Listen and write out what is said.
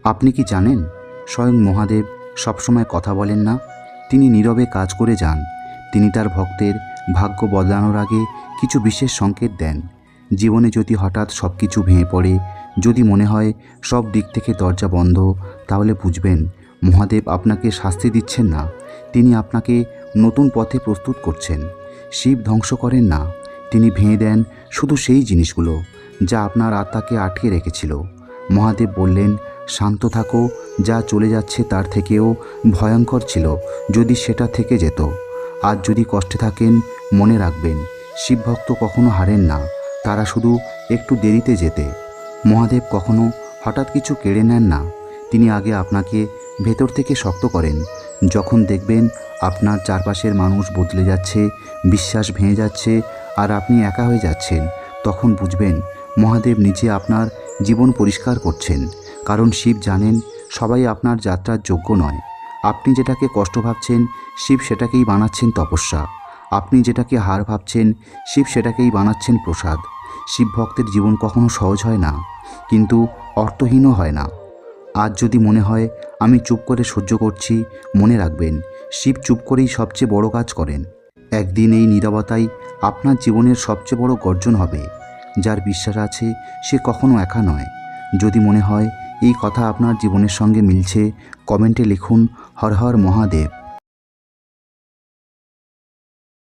আপনি কি জানেন, স্বয়ং মহাদেব সবসময় কথা বলেন না, তিনি নীরবে কাজ করে যান। তিনি তার ভক্তের ভাগ্য বদলানোর আগে কিছু বিশেষ সংকেত দেন। জীবনে যদি হঠাৎ সব কিছু ভেঙে পড়ে, যদি মনে হয় সব দিক থেকে দরজা বন্ধ, তাহলে বুঝবেন মহাদেব আপনাকে শাস্তি দিচ্ছেন না, তিনি আপনাকে নতুন পথে প্রস্তুত করছেন। শিব ধ্বংস করেন না, তিনি ভেঙে দেন শুধু সেই জিনিসগুলো যা আপনার আত্মাকে আটকে রেখেছিল। মহাদেব বললেন, শান্ত থাকো, যা চলে যাচ্ছে তার থেকেও ভয়ঙ্কর ছিল যদি সেটা থেকে যেত। আজ যদি কষ্টে থাকেন, মনে রাখবেন শিবভক্ত কখনো হারেন না, তারা শুধু একটু দেরিতে যেতে। মহাদেব কখনো হঠাৎ কিছু কেড়ে নেন না, তিনি আগে আপনাকে ভেতর থেকে শক্ত করেন। যখন দেখবেন আপনার চারপাশের মানুষ বদলে যাচ্ছে, বিশ্বাস ভেঙে যাচ্ছে আর আপনি একা হয়ে যাচ্ছেন, তখন বুঝবেন মহাদেব নিজে আপনার জীবন পরিষ্কার করছেন। কারণ শিব জানেন সবাই আপনার যাত্রার যোগ্য নয়। আপনি যেটাকে কষ্ট ভাবছেন, শিব সেটাকেই বানাচ্ছেন তপস্যা। আপনি যেটাকে হার ভাবছেন, শিব সেটাকেই বানাচ্ছেন প্রসাদ। শিব ভক্তের জীবন কখনো সহজ হয় না, কিন্তু অর্থহীনও হয় না। আজ যদি মনে হয় আমি চুপ করে সহ্য করছি, মনে রাখবেন শিব চুপ করেই সবচেয়ে বড় কাজ করেন। একদিন এই নীরবতাই আপনার জীবনের সবচেয়ে বড় গর্জন হবে। যার বিশ্বাস আছে সে কখনো একা নয়। যদি মনে হয় এই কথা আপনার জীবনের সঙ্গে মিলছে, কমেন্টে লিখুন হর হর মহাদেব।